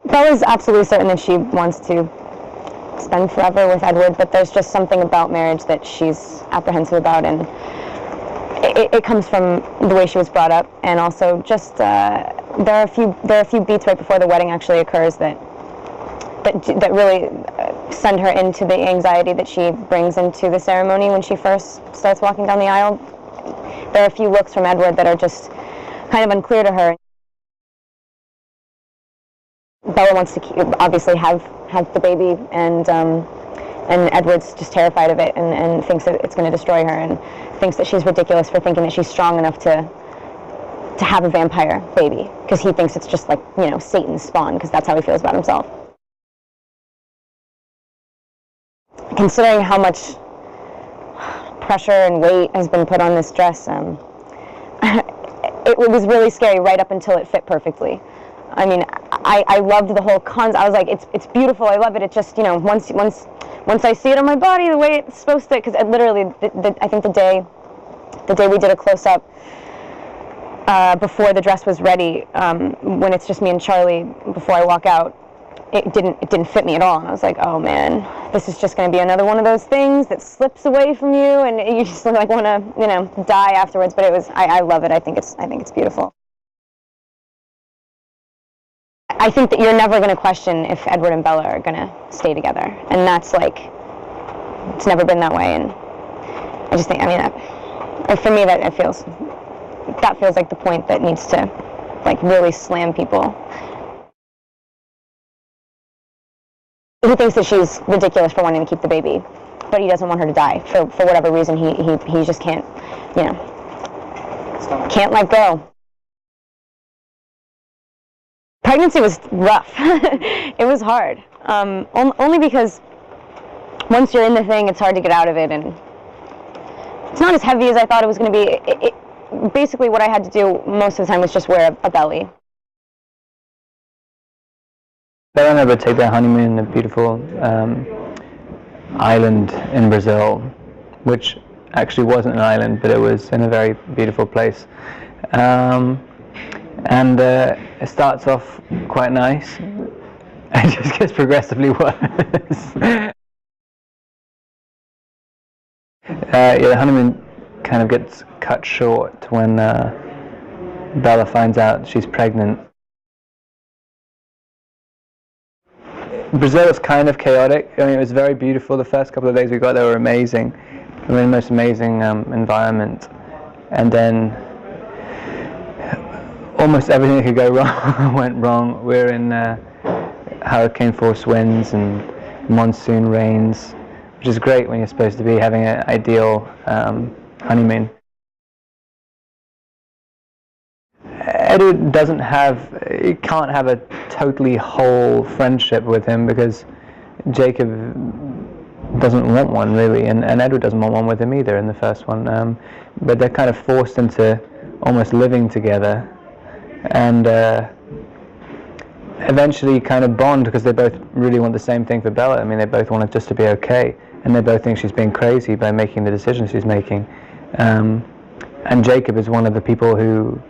Bella's absolutely certain that she wants to spend forever with Edward, but there's just something about marriage that she's apprehensive about, and it comes from the way she was brought up, and also just there are a few beats right before the wedding actually occurs that really send her into the anxiety that she brings into the ceremony when she first starts walking down the aisle. There are a few looks from Edward that are just kind of unclear to her. Bella wants to obviously have the baby, and Edward's just terrified of it and thinks that it's going to destroy her, and thinks that she's ridiculous for thinking that she's strong enough to have a vampire baby, because he thinks it's just like, you know, Satan's spawn, because that's how he feels about himself. Considering how much pressure and weight has been put on this dress, it was really scary right up until it fit perfectly. I mean, I loved the whole concept. I was like, it's beautiful, I love it. It just, you know, once I see it on my body the way it's supposed to, because literally, I think the day we did a close-up before the dress was ready, when it's just me and Charlie before I walk out, it didn't fit me at all, and I was like, oh man, this is just going to be another one of those things that slips away from you, and you just like want to, you know, die afterwards. But it was, I love it. I think it's beautiful. I think that you're never going to question if Edward and Bella are going to stay together, and that's like, it's never been that way, and I just think, I mean, for me, that feels like the point that needs to, like, really slam people. He thinks that she's ridiculous for wanting to keep the baby, but he doesn't want her to die for whatever reason. He just can't, you know, can't let go. Pregnancy was rough. It was hard. Only because once you're in the thing, it's hard to get out of it, and it's not as heavy as I thought it was going to be. Basically, what I had to do most of the time was just wear a belly. Bella and I would take their honeymoon in a beautiful island in Brazil, which actually wasn't an island, but it was in a very beautiful place. And it starts off quite nice, and it just gets progressively worse. Yeah, the honeymoon kind of gets cut short when Bella finds out she's pregnant. Brazil is kind of chaotic. I mean, it was very beautiful. The first couple of days we got there were amazing. We were in the most amazing environment. And then almost everything that could go wrong went wrong. We were in hurricane force winds and monsoon rains, which is great when you're supposed to be having an ideal honeymoon. Edward you can't have a totally whole friendship with him, because Jacob doesn't want one really, and Edward doesn't want one with him either in the first one. But they're kind of forced into almost living together, and eventually kind of bond, because they both really want the same thing for Bella. I mean, they both want it just to be okay, and they both think she's being crazy by making the decisions she's making. And Jacob is one of the people who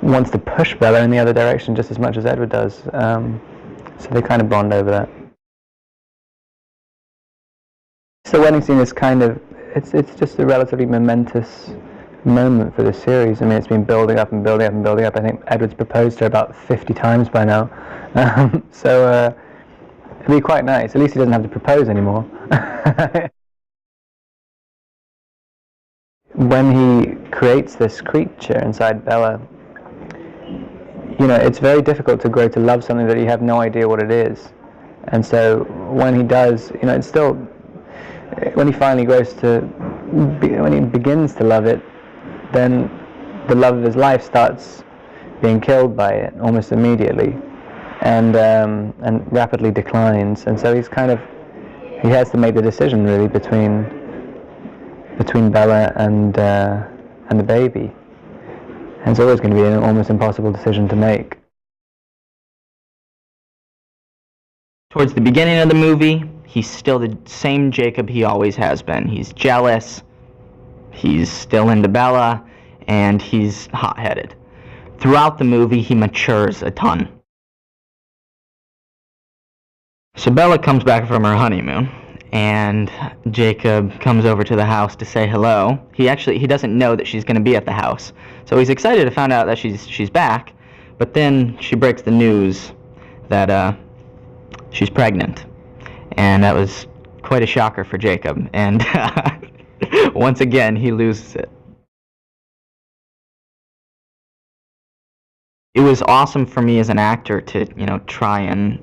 wants to push Bella in the other direction just as much as Edward does. So they kind of bond over that. So the wedding scene is kind of, it's just a relatively momentous moment for the series. I mean, it's been building up and building up and building up. I think Edward's proposed to her about 50 times by now. So it'll be quite nice. At least he doesn't have to propose anymore. When he creates this creature inside Bella, you know, it's very difficult to grow to love something that you have no idea what it is. And so when he does, you know, it's still, when he finally when he begins to love it, then the love of his life starts being killed by it almost immediately, and rapidly declines. And so he has to make the decision really between Bella and the baby. And it's always going to be an almost impossible decision to make. Towards the beginning of the movie, he's still the same Jacob he always has been. He's jealous, he's still into Bella, and he's hot-headed. Throughout the movie, he matures a ton. So Bella comes back from her honeymoon, and Jacob comes over to the house to say hello. He doesn't know that she's going to be at the house, so he's excited to find out that she's back. But then she breaks the news that she's pregnant, and that was quite a shocker for Jacob. And once again, he loses it. It was awesome for me as an actor to, try and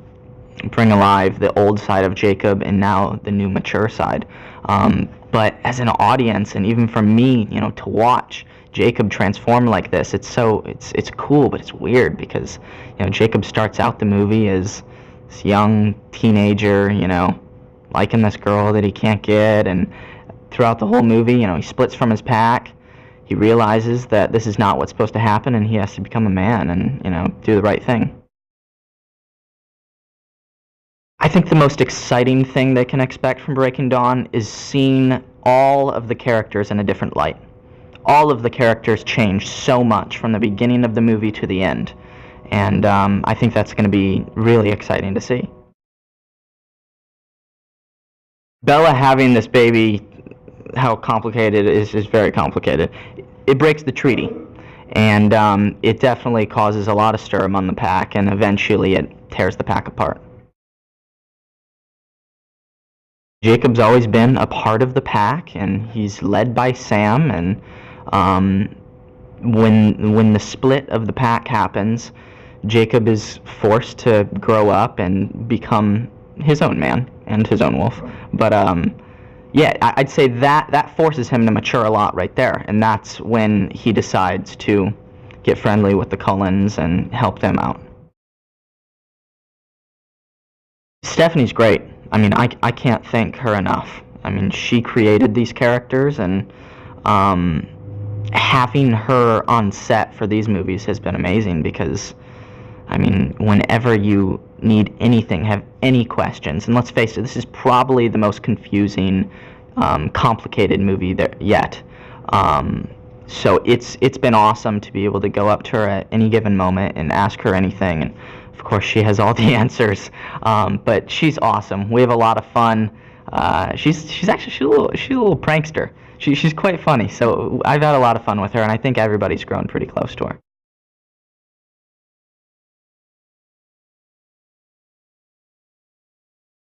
bring alive the old side of Jacob and now the new mature side. But as an audience, and even for me, to watch Jacob transform like this, it's cool, but it's weird because, Jacob starts out the movie as this young teenager, liking this girl that he can't get, and throughout the whole movie, he splits from his pack. He realizes that this is not what's supposed to happen, and he has to become a man and, do the right thing. I think the most exciting thing they can expect from Breaking Dawn is seeing all of the characters in a different light. All of the characters change so much from the beginning of the movie to the end, and I think that's going to be really exciting to see. Bella having this baby, how complicated it is very complicated. It breaks the treaty, and it definitely causes a lot of stir among the pack, and eventually it tears the pack apart. Jacob's always been a part of the pack, and he's led by Sam, and when the split of the pack happens, Jacob is forced to grow up and become his own man and his own wolf. But yeah, I'd say that forces him to mature a lot right there, and that's when he decides to get friendly with the Cullens and help them out. Stephanie's great. I mean, I can't thank her enough. I mean, she created these characters, and having her on set for these movies has been amazing because, I mean, whenever you need anything, have any questions, and let's face it, this is probably the most confusing, complicated movie there yet. So it's been awesome to be able to go up to her at any given moment and ask her anything, and of course she has all the answers. But she's awesome. We have a lot of fun. She's a little prankster. She's quite funny. So I've had a lot of fun with her, and I think everybody's grown pretty close to her.